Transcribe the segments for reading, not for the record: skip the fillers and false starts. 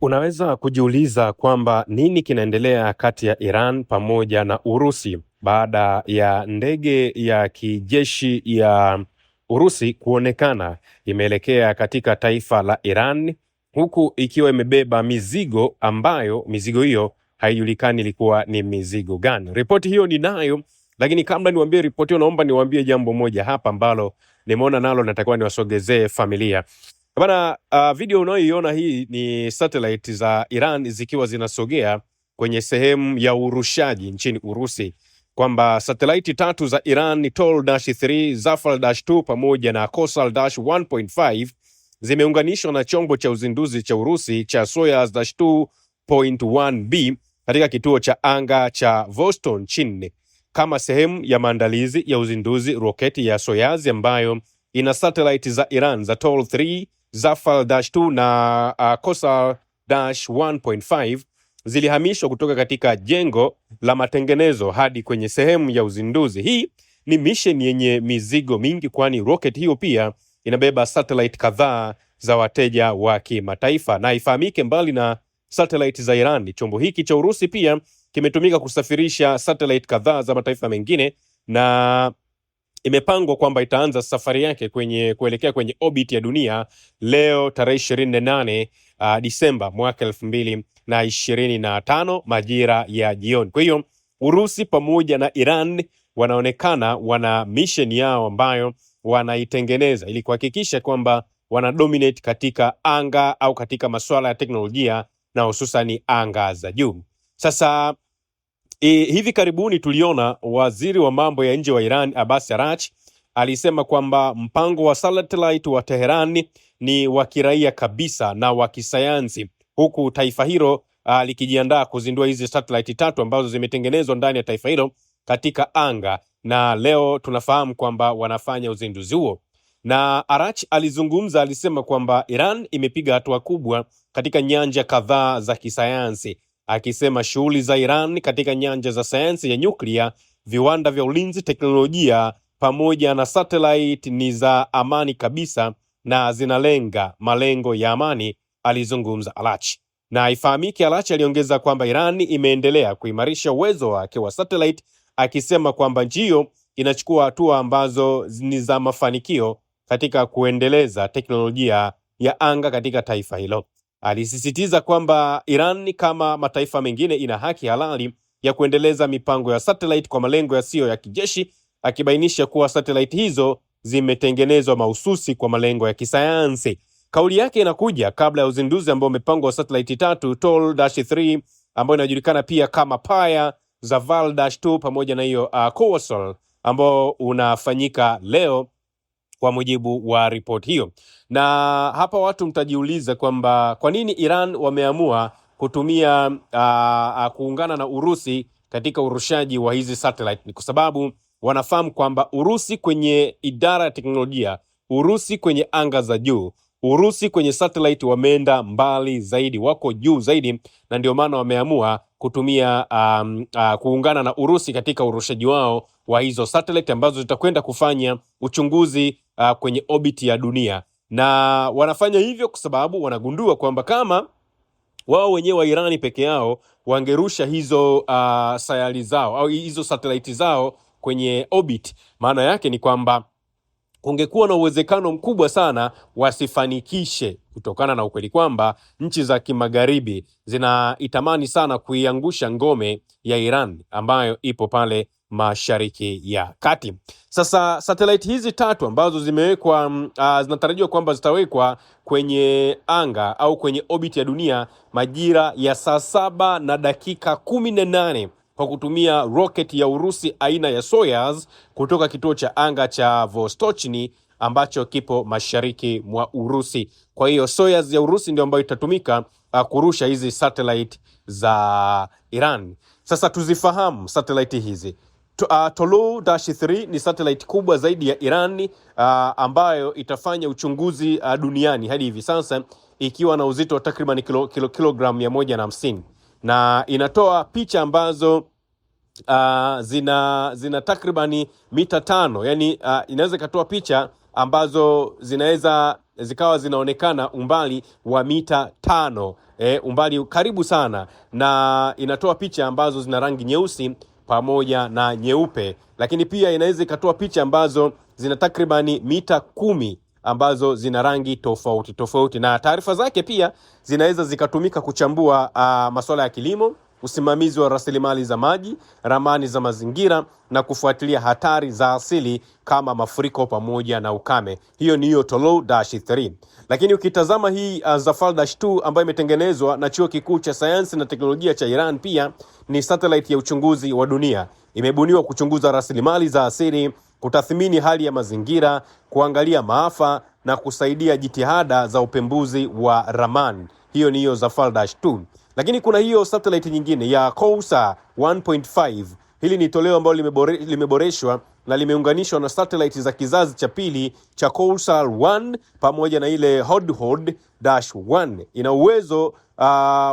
Unaweza kujiuliza kwamba nini kinaendelea kati ya Iran pamoja na Urusi baada ya ndege ya kijeshi ya Urusi kuonekana imeelekea katika taifa la Iran, huku ikiwa imebeba mizigo ambayo mizigo hiyo haijulikani ilikuwa ni mizigo gani. Ripoti hiyo ninayo, lakini kabla niwaambie ripoti hiyo, naomba niwaambie jambo moja hapa ambalo nimeona nalo natakiwa niwasogezee familia. Bana, video unayoiona hii ni satellite za Iran zikiwa zinasogea kwenye sehemu ya urushaji nchini Urusi, kwamba satellite tatu za Iran ni Tol-3, Zafar-2 pamoja na Kosal-1.5 zimeunganishwa na chombo cha uzinduzi cha Urusi cha Soyuz-2.1B katika kituo cha anga cha Vostok nchini kama sehemu ya maandalizi ya uzinduzi roketi ya Soyuz ambayo ina satellite za Iran za Tol-3, Zafar-2 na Kosal-1.5 zilihamishwa kutoka katika jengo la matengenezo hadi kwenye sehemu ya uzinduzi. Hii ni mission yenye mizigo mingi, kwani rocket hiyo pia inabeba satellite kadhaa za wateja wa kimataifa. Na ifahamike, mbali na satellite za Iran, chombo hiki cha Urusi pia kimetumika kusafirisha satellite kadhaa za mataifa mengine, na imepangwa kwamba itaanza safari yake kuelekea kwenye orbit ya dunia leo tarehe 28 Disemba mwaka 2025 majira ya jioni. Kwa hiyo Urusi pamoja na Iran wanaonekana wana mission yao ambayo wanaitengeneza ili kuhakikisha kwamba wana dominate katika anga au katika masuala ya teknolojia na hususan anga za juu. Sasa hivi karibuni tuliona waziri wa mambo ya nje wa Iran Abbas Araghchi alisema kwamba mpango wa satellite wa Tehran ni wa kiraia kabisa na wa kisayansi, huku taifa hilo likijiandaa kuzindua hizi satellite tatu ambazo zimetengenezwa ndani ya taifa hilo katika anga, na leo tunafahamu kwamba wanafanya uzinduzi huo. Na Araghchi alizungumza, alisema kwamba Iran imepiga hatua kubwa katika nyanja kadhaa za kisayansi, akisema shughuli za Iran katika nyanja za sayansi ya nyuklia, viwanda vya ulinzi, teknolojia pamoja na satellite ni za amani kabisa na zinalenga malengo ya amani, alizungumza Araghchi. Na ifahamike, Araghchi aliongeza kwamba Iran imeendelea kuimarisha uwezo wake wa satellite, akisema kwamba nchi hiyo inachukua hatua ambazo ni za mafanikio katika kuendeleza teknolojia ya anga katika taifa hilo. Alisisitiza kwamba Iran kama mataifa mengine ina haki halali ya kuendeleza mipango ya satellite kwa malengo yasiyo ya kijeshi, akibainisha kuwa satellite hizo zimetengenezwa mahususi kwa malengo ya kisayansi. Kauli yake inakuja kabla ya uzinduzi ambao umepangwa wa satellite tatu Tol-3 ambayo inajulikana pia kama Paya, Zafar-2 pamoja na hiyo Kosal ambao unafanyika leo kwa mujibu wa ripoti hiyo. Na hapa watu mtajiuliza kwamba kwa nini Iran wameamua kutumia kuungana na Urusi katika urushaji wa hizi satellite. Ni kwa sababu wanafahamu kwamba Urusi kwenye idara ya teknolojia, Urusi kwenye anga za juu, Urusi kwenye satellite wameenda mbali zaidi, wako juu zaidi, na ndio maana wameamua kutumia kuungana na Urusi katika urushaji wao wa hizo satellite ambazo zitakwenda kufanya uchunguzi kwenye orbit ya dunia. Na wanafanya hivyo kwa sababu wanagundua kwamba kama wao wenyewe wa Irani peke yao wangerusha hizo sayari zao au hizo satellite zao kwenye orbit, maana yake ni kwamba kungekuwa na uwezekano mkubwa sana wasifanikishe, kutokana na ukweli kwamba nchi za kimagharibi zinaitamani sana kuiangusha ngome ya Iran ambayo ipo pale Mashariki ya Kati. Sasa satellite hizi tatu ambazo zimewekwa zinatarajiwa kwamba zitawekwa kwenye anga au kwenye orbit ya dunia majira ya saa 7 na dakika 18 kwa kutumia rocket ya Urusi aina ya Soyuz kutoka kituo cha anga cha Vostochny ambacho kipo mashariki mwa Urusi. Kwa hiyo Soyuz ya Urusi ndio ambayo itatumika kurusha hizi satellite za Iran. Sasa tuzifahamu satellite hizi. Tolu-3 ni satellite kubwa zaidi ya Iran ambayo itafanya uchunguzi duniani hadi hivi sasa, ikiwa na uzito wa takriban kilogramu 150 na inatoa picha ambazo zina takribani mita 5, yani inaweza ikatoa picha ambazo zinaweza zikawa zinaonekana umbali wa mita 5, umbali karibu sana, na inatoa picha ambazo zina rangi nyeusi pamoja na nyeupe, lakini pia inaweza ikatoa picha ambazo zina takribani mita 10 ambazo zina rangi tofauti tofauti, na taarifa zake pia zinaweza zikatumika kuchambua masuala ya kilimo, usimamizi wa rasilimali za maji, ramani za mazingira na kufuatilia hatari za asili kama mafuriko pamoja na ukame. Hiyo ni hiyo Tolou-3. Lakini ukitazama hii Zafar-2 ambayo imetengenezwa na Chuo Kikuu cha Sayansi na Teknolojia cha Iran, pia ni satellite ya uchunguzi wa dunia. Imebuniwa kuchunguza rasilimali za asili, kutathmini hali ya mazingira, kuangalia maafa na kusaidia jitihada za upembuzi wa ramani. Hiyo ni hiyo Zafar-2. Lakini kuna hiyo satellite nyingine ya Kousar 1.5. Hili ni toleo ambalo limeboreshwa na limeunganishwa na satellite za kizazi cha pili cha Kousar 1 pamoja na ile Hudhud-1. Ina uwezo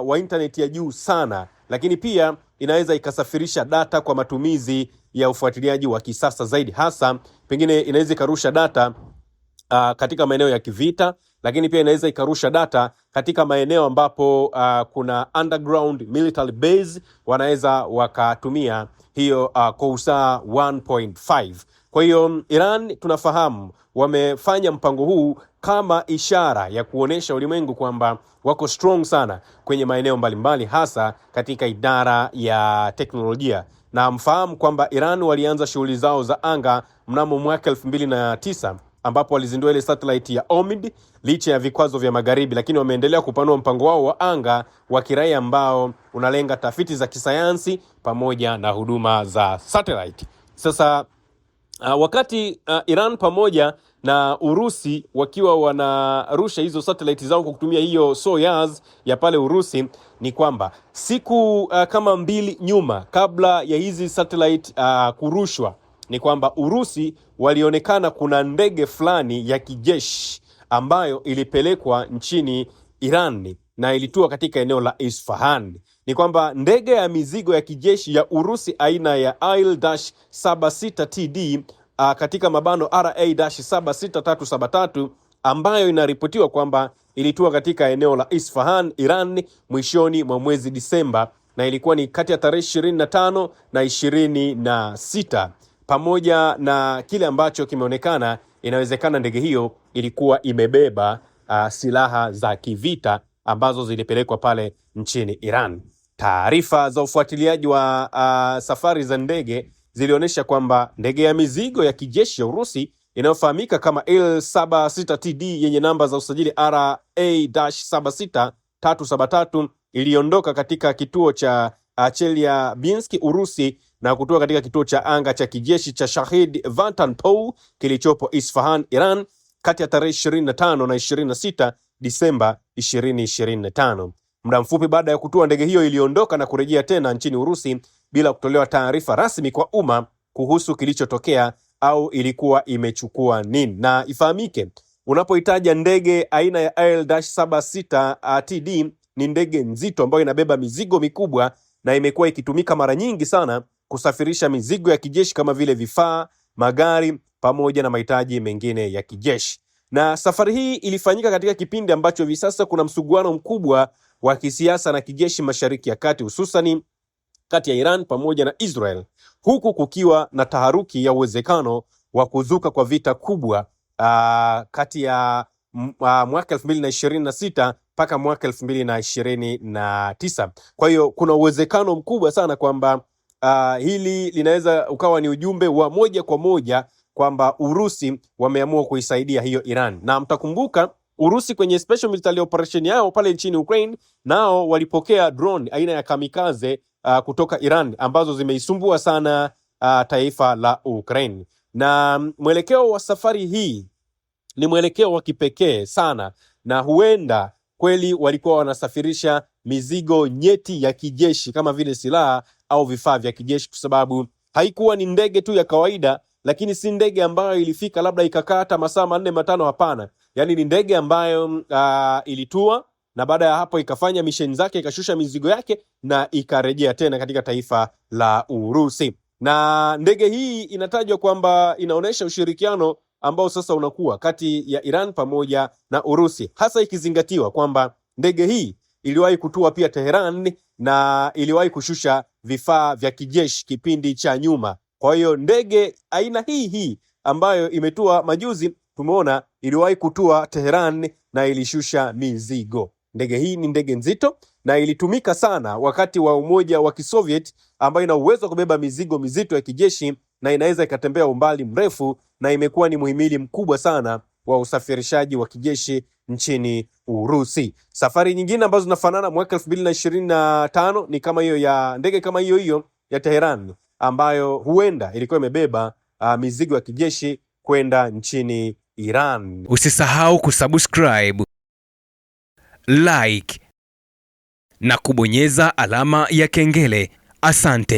wa internet ya juu sana, lakini pia inaweza ikasafirisha data kwa matumizi ya ufuatiliaji wa kisasa zaidi, hasa pengine inaweza ikarusha data katika maeneo ya kivita, lakini pia inaweza ikarusha data katika maeneo ambapo kuna underground military base, wanaweza wakatumia hiyo Kousar 1.5. Kwa hiyo Iran tunafahamu wamefanya mpango huu kama ishara ya kuonesha ulimwengu kwamba wako strong sana kwenye maeneo mbalimbali, hasa katika idara ya teknolojia. Na mfahamu kwamba Iran walianza shughuli zao za anga mnamo mwaka 2009 ambapo walizindua ile satellite ya Omid licha ya vikwazo vya magharibi, lakini wameendelea kupanua mpango wao wa anga wa kiraia ambao unalenga tafiti za kisayansi pamoja na huduma za satellite. Sasa wakati Iran pamoja na Urusi wakiwa wanarusha hizo satellite zao kwa kutumia hiyo Soyuz ya pale Urusi, ni kwamba siku kama 2 nyuma kabla ya hizi satellite kurushwa, ni kwamba Urusi walionekana kuna ndege fulani ya kijeshi ambayo ilipelekwa nchini Iran na ilitua katika eneo la Isfahan. Ni kwamba ndege ya mizigo ya kijeshi ya Urusi aina ya Il-76TD katika mabano RA-76373 ambayo inaripotiwa kwamba ilitua katika eneo la Isfahan, Iran mwishoni mwa mwezi Disemba, na ilikuwa ni kati ya tarehe 25 na 26. Pamoja na kile ambacho kimeonekana, inawezekana ndege hiyo ilikuwa imebeba silaha za kivita ambazo zilipelekwa pale nchini Iran. Taarifa za ufuatiliaji wa safari za ndege zilionyesha kwamba ndege ya mizigo ya kijeshi ya Urusi inayofahamika kama Il-76TD yenye namba za usajili RA-76373 iliondoka katika kituo cha Chelyabinsk, Urusi, na kutoka katika kituo cha anga cha kijeshi cha Shahid Vatanpur kilichopo Isfahan, Iran kati ya tarehe 25 na 26 Disemba 2025. Muda mfupi baada ya kutua, ndege hiyo iliondoka na kurejea tena nchini Urusi bila kutolewa taarifa rasmi kwa umma kuhusu kilichotokea au ilikuwa imechukua nini. Na ifahamike, unapohitaja ndege aina ya Il-76TD ni ndege nzito ambayo inabeba mizigo mikubwa na imekuwa ikitumika mara nyingi sana kusafirisha mizigo ya kijeshi kama vile vifaa, magari pamoja na mahitaji mengine ya kijeshi. Na safari hii ilifanyika katika kipindi ambacho hivi sasa kuna msuguano mkubwa wa kisiasa na kijeshi Mashariki ya Kati, hususani kati ya Iran pamoja na Israel, huku kukiwa na taharuki ya uwezekano wa kuzuka kwa vita kubwa kati ya mwaka 2026 mpaka mwaka 2029. Kwa hiyo kuna uwezekano mkubwa sana kwamba hili linaweza ukawa ni ujumbe wa moja kwa moja kwamba Urusi wameamua kuisaidia hiyo Iran. Na mtakumbuka Urusi kwenye special military operation yao pale nchini Ukraine, nao walipokea drone aina ya kamikaze kutoka Iran ambazo zimeisumbua sana taifa la Ukraine. Na mwelekeo wa safari hii ni mwelekeo wa kipekee sana, na huenda kweli walikuwa wanasafirisha mizigo nyeti ya kijeshi kama vile silaha au vifaa vya kijeshi, kwa sababu haikuwa ni ndege tu ya kawaida, lakini si ndege ambayo ilifika labda ikakaa hata masaa 4-5. Hapana, yani ni ndege ambayo ilitua na baada ya hapo ikafanya mission zake, ikashusha mizigo yake na ikarejea tena katika taifa la Urusi. Na ndege hii inatajwa kwamba inaonesha ushirikiano ambao sasa unakuwa kati ya Iran pamoja na Urusi, hasa ikizingatiwa kwamba ndege hii iliwahi kutua pia Teheran na iliwahi kushusha vifaa vya kijeshi kipindi cha nyuma. Kwa hiyo ndege aina hii ambayo imetua majuzi, tumeona iliwahi kutua Teheran na ilishusha mizigo. Ndege hii ni ndege nzito na ilitumika sana wakati wa Umoja wa Kisoviet, ambayo ina uwezo wa kubeba mizigo mizito ya kijeshi na inaweza ikatembea umbali mrefu, na imekuwa ni muhimili mkubwa sana wa usafirishaji wa kijeshi nchini Urusi. Safari nyingine ambazo zinafanana mwaka 2025 ni kama hiyo ya ndege kama hiyo ya Tehran, ambayo huenda ilikuwa imebeba mizigo ya kijeshi kwenda nchini Iran. Usisahau kusubscribe, like na kubonyeza alama ya kengele. Asante.